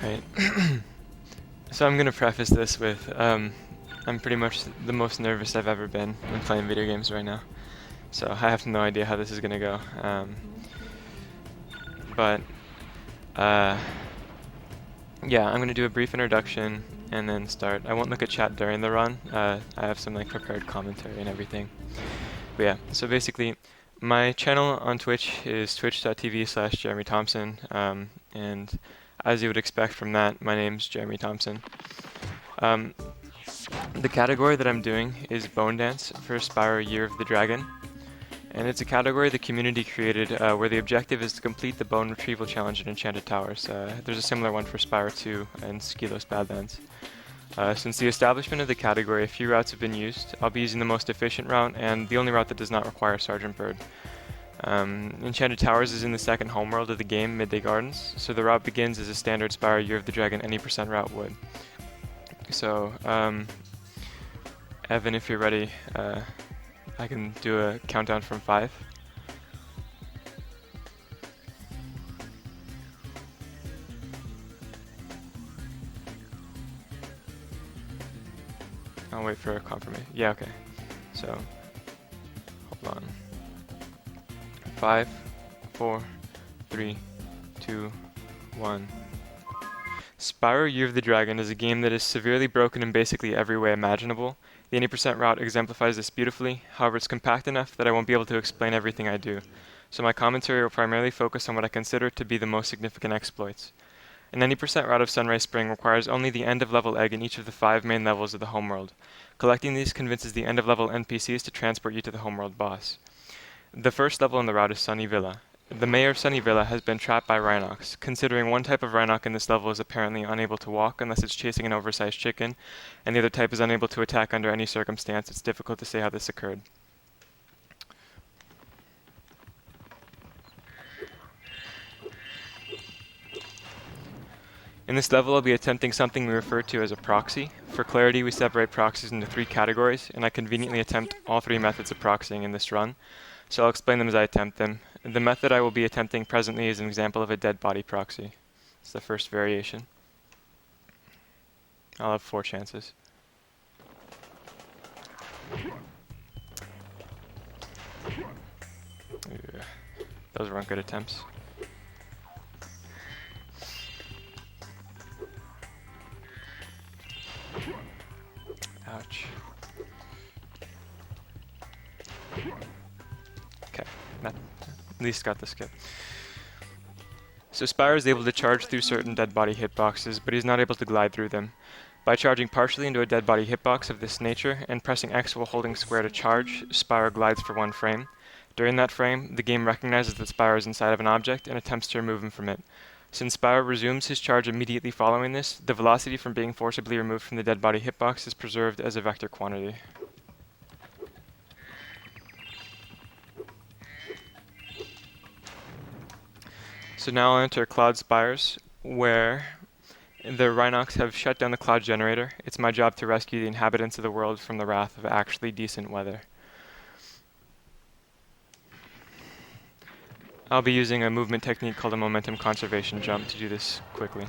Right. So I'm gonna preface this with I'm pretty much the most nervous I've ever been when playing video games right now. So I have no idea how this is gonna go. But uh, yeah, I'm gonna do a brief introduction and then start. I won't look at chat during the run. I have some like prepared commentary and everything. But yeah, so basically, my channel on Twitch is twitch.tv/JeremyThompson, and as you would expect from that, my name's Jeremy Thompson. Um, the category that I'm doing is Bone Dance for Spyro Year of the Dragon, and it's a category the community created where the objective is to complete the bone retrieval challenge in Enchanted Towers. There's a similar one for Spyro 2 and Skylos Badlands. Since the establishment of the category, a few routes have been used. I'll be using the most efficient route and the only route that does not require Sergeant Bird. Enchanted Towers is in the second homeworld of the game, Midday Gardens, so the route begins as a standard Spyro Year of the Dragon any percent route would. So, Evan, if you're ready, I can do a countdown from 5. I'll wait for a confirmation. Yeah, okay. So, hold on. 5, 4, 3, 2, 1. Spyro Year of the Dragon is a game that is severely broken in basically every way imaginable. The 80% route exemplifies this beautifully, however it's compact enough that I won't be able to explain everything I do, so my commentary will primarily focus on what I consider to be the most significant exploits. An 90% route of Sunrise Spring requires only the end-of-level egg in each of the 5 main levels of the homeworld. Collecting these convinces the end-of-level NPCs to transport you to the homeworld boss. The first level in the route is Sunny Villa. The mayor of Sunny Villa has been trapped by Rhinox. Considering one type of Rhinox in this level is apparently unable to walk unless it's chasing an oversized chicken, and the other type is unable to attack under any circumstance, it's difficult to say how this occurred. In this level, I'll be attempting something we refer to as a proxy. For clarity, we separate proxies into 3 categories, and I conveniently attempt all 3 methods of proxying in this run, so I'll explain them as I attempt them. The method I will be attempting presently is an example of a dead body proxy. It's the first variation. I'll have 4 chances. Ugh. Those weren't good attempts. Ouch. Okay, that at least got the skip. So Spyro is able to charge through certain dead body hitboxes, but he's not able to glide through them. By charging partially into a dead body hitbox of this nature and pressing X while holding square to charge, Spyro glides for 1 frame. During that frame, the game recognizes that Spyro is inside of an object and attempts to remove him from it. Since Spyro resumes his charge immediately following this, the velocity from being forcibly removed from the dead body hitbox is preserved as a vector quantity. So now I'll enter Cloud Spires, where the Rhinox have shut down the cloud generator. It's my job to rescue the inhabitants of the world from the wrath of actually decent weather. I'll be using a movement technique called a momentum conservation jump to do this quickly.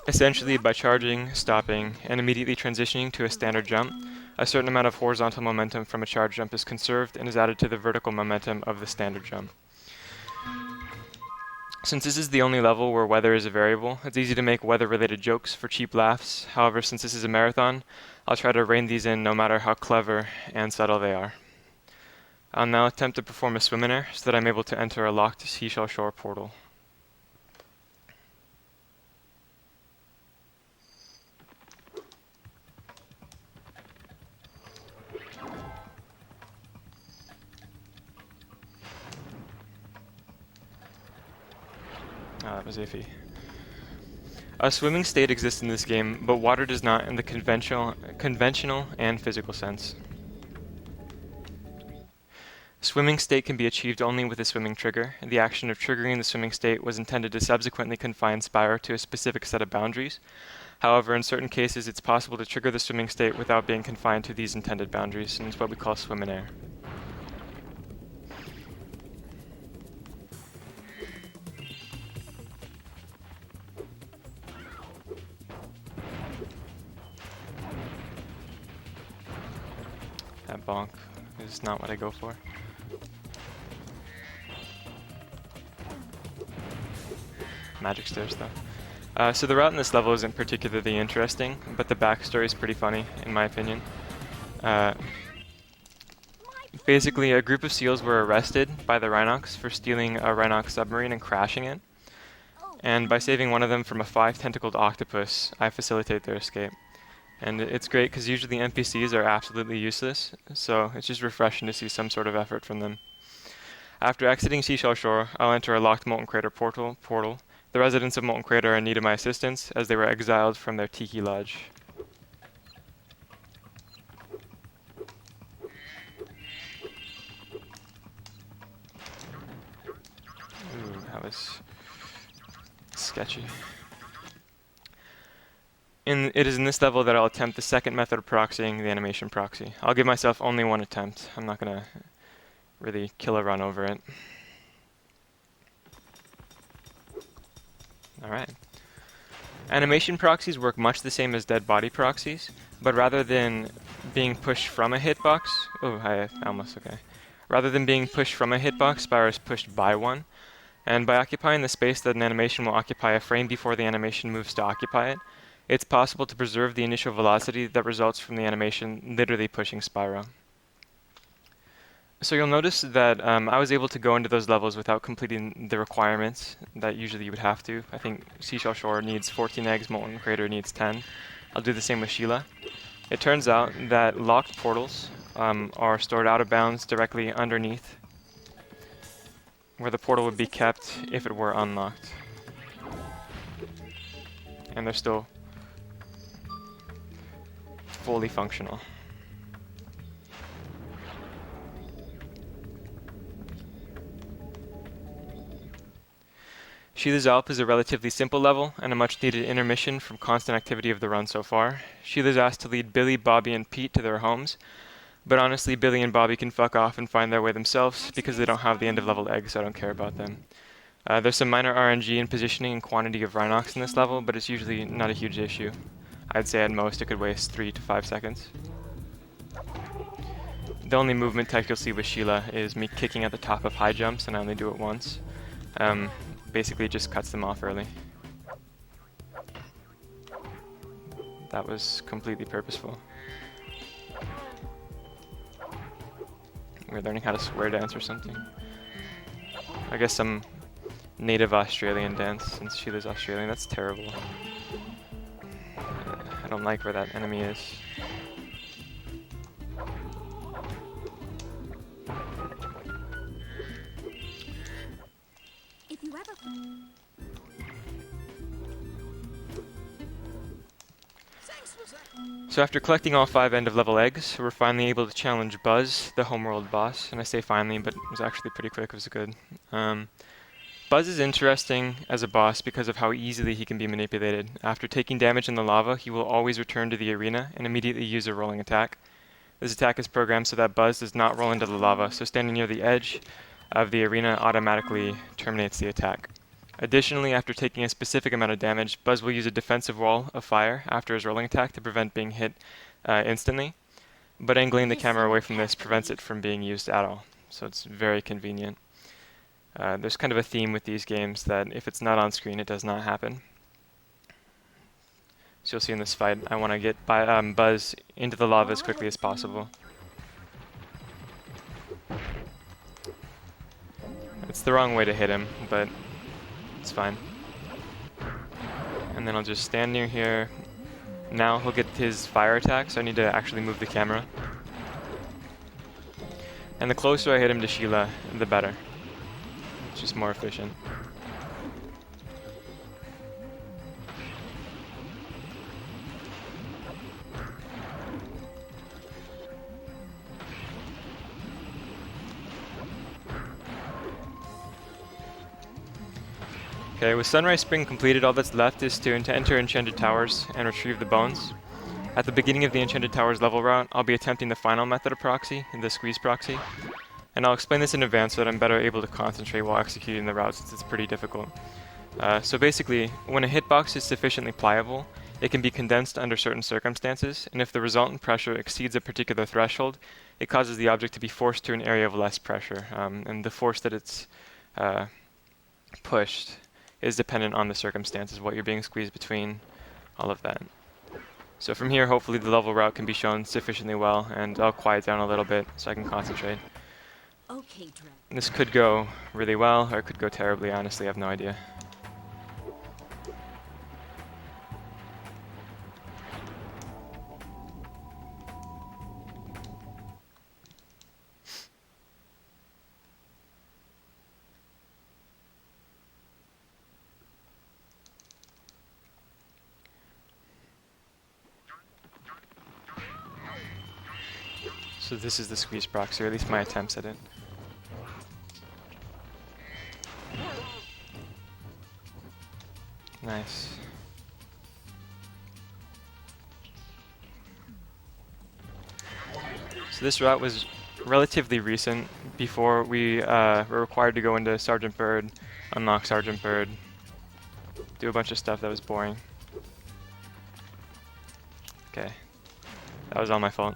Essentially, by charging, stopping, and immediately transitioning to a standard jump, a certain amount of horizontal momentum from a charge jump is conserved and is added to the vertical momentum of the standard jump. Since this is the only level where weather is a variable, it's easy to make weather-related jokes for cheap laughs. However, since this is a marathon, I'll try to rein these in no matter how clever and subtle they are. I'll now attempt to perform a swim in air so that I'm able to enter a locked Seashell Shore portal. That was iffy. A swimming state exists in this game, but water does not in the conventional and physical sense. Swimming state can be achieved only with a swimming trigger. The action of triggering the swimming state was intended to subsequently confine Spyro to a specific set of boundaries. However, in certain cases, it's possible to trigger the swimming state without being confined to these intended boundaries, and it's what we call swim in air. That bonk is not what I go for. Magic stairs, though. So the route in this level isn't particularly interesting, but the backstory is pretty funny, in my opinion. Basically, a group of seals were arrested by the Rhinox for stealing a Rhinox submarine and crashing it. And by saving one of them from a 5-tentacled octopus, I facilitate their escape. And it's great because usually NPCs are absolutely useless, so it's just refreshing to see some sort of effort from them. After exiting Seashell Shore, I'll enter a locked Molten Crater portal. The residents of Molten Crater are in need of my assistance, as they were exiled from their Tiki Lodge. Ooh, that was sketchy. It is in this level that I'll attempt the second method of proxying, the animation proxy. I'll give myself only one attempt. I'm not going to really kill a run over it. Alright. Animation proxies work much the same as dead body proxies, but rather than being pushed from a hitbox... Oh, I almost okay. Rather than being pushed from a hitbox, Spyro is pushed by one. And by occupying the space that an animation will occupy a frame before the animation moves to occupy it, it's possible to preserve the initial velocity that results from the animation literally pushing Spyro. So you'll notice that I was able to go into those levels without completing the requirements that usually you would have to. I think Seashell Shore needs 14 eggs, Molten Crater needs 10. I'll do the same with Sheila. It turns out that locked portals are stored out of bounds directly underneath where the portal would be kept if it were unlocked. And they're still fully functional. Sheila's Alp is a relatively simple level and a much needed intermission from constant activity of the run so far. Sheila's asked to lead Billy, Bobby, and Pete to their homes, but honestly Billy and Bobby can fuck off and find their way themselves because they don't have the end of level eggs, so I don't care about them. There's some minor RNG in positioning and quantity of Rhinox in this level, but it's usually not a huge issue. I'd say at most it could waste 3 to 5 seconds. The only movement tech you'll see with Sheila is me kicking at the top of high jumps, and I only do it once. Basically it just cuts them off early. That was completely purposeful. We're learning how to square dance or something. I guess some native Australian dance, since Sheila's Australian. That's terrible. I don't like where that enemy is. If you ever... So after collecting all 5 end-of-level eggs, we're finally able to challenge Buzz, the homeworld boss. And I say finally, but it was actually pretty quick. It was good. Buzz is interesting as a boss because of how easily he can be manipulated. After taking damage in the lava, he will always return to the arena and immediately use a rolling attack. This attack is programmed so that Buzz does not roll into the lava, so standing near the edge of the arena automatically terminates the attack. Additionally, after taking a specific amount of damage, Buzz will use a defensive wall of fire after his rolling attack to prevent being hit instantly, but angling the camera away from this prevents it from being used at all, so it's very convenient. There's kind of a theme with these games that if it's not on screen, it does not happen. So you'll see in this fight, I want to get Buzz into the lava as quickly as possible. It's the wrong way to hit him, but it's fine. And then I'll just stand near here. Now he'll get his fire attack, so I need to actually move the camera. And the closer I hit him to Sheila, the better. It's just more efficient. Okay, with Sunrise Spring completed, all that's left is to enter Enchanted Towers and retrieve the bones. At the beginning of the Enchanted Towers level route, I'll be attempting the final method of proxy, the squeeze proxy. And I'll explain this in advance so that I'm better able to concentrate while executing the route since it's pretty difficult. So basically, when a hitbox is sufficiently pliable, it can be condensed under certain circumstances, and if the resultant pressure exceeds a particular threshold, it causes the object to be forced to an area of less pressure, and the force that it's pushed is dependent on the circumstances, what you're being squeezed between, all of that. So from here, hopefully the level route can be shown sufficiently well, and I'll quiet down a little bit so I can concentrate. Okay, This could go really well, or it could go terribly, honestly, I have no idea. So this is the squeeze proxy, or at least my attempts at it. Nice. So this route was relatively recent, before we were required to go into Sergeant Bird, unlock Sergeant Bird, do a bunch of stuff that was boring. Okay, that was all my fault.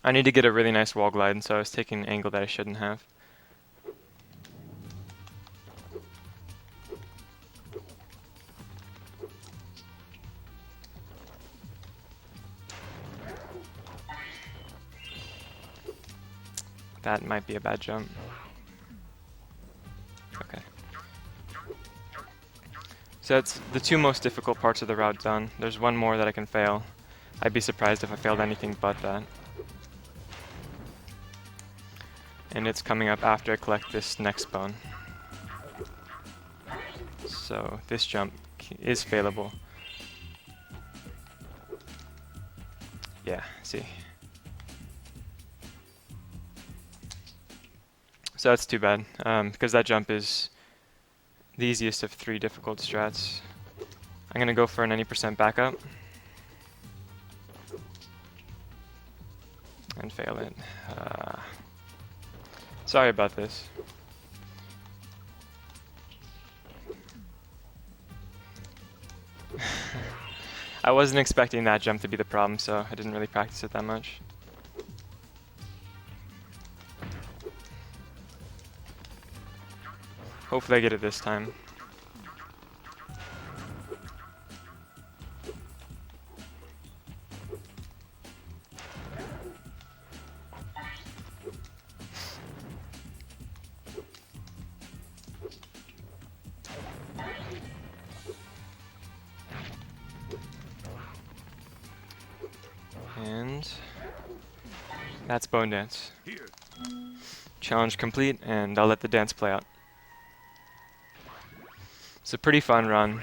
I need to get a really nice wall glide, and so I was taking an angle that I shouldn't have. That might be a bad jump. Okay. So that's the two most difficult parts of the route done. There's one more that I can fail. I'd be surprised if I failed anything but that. And it's coming up after I collect this next bone. So this jump is failable. Yeah, see. So that's too bad, because that jump is the easiest of three difficult strats. I'm going to go for an 90% backup. And fail it. Sorry about this. I wasn't expecting that jump to be the problem, so I didn't really practice it that much. Hopefully I get it this time. And that's Bone Dance. Challenge complete, and I'll let the dance play out. It's a pretty fun run.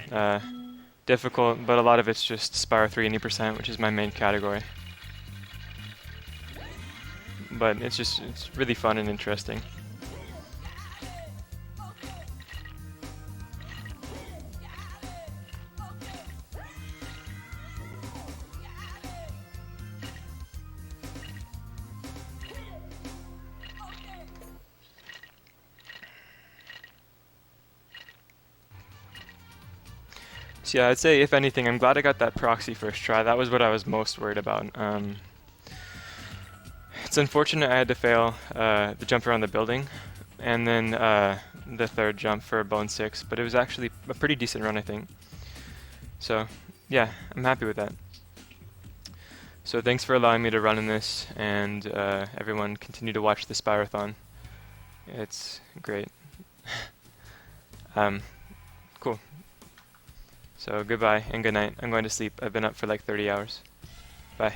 Difficult, but a lot of it's just Spyro 3 80%, which is my main category. But it's really fun and interesting. So yeah, I'd say if anything, I'm glad I got that proxy first try. That was what I was most worried about. It's unfortunate I had to fail the jump around the building, and then the third jump for Bone 6, but it was actually a pretty decent run, I think. So yeah, I'm happy with that. So thanks for allowing me to run in this, and everyone continue to watch the Spyrothon. It's great. Cool. So goodbye and good night. I'm going to sleep. I've been up for like 30 hours. Bye.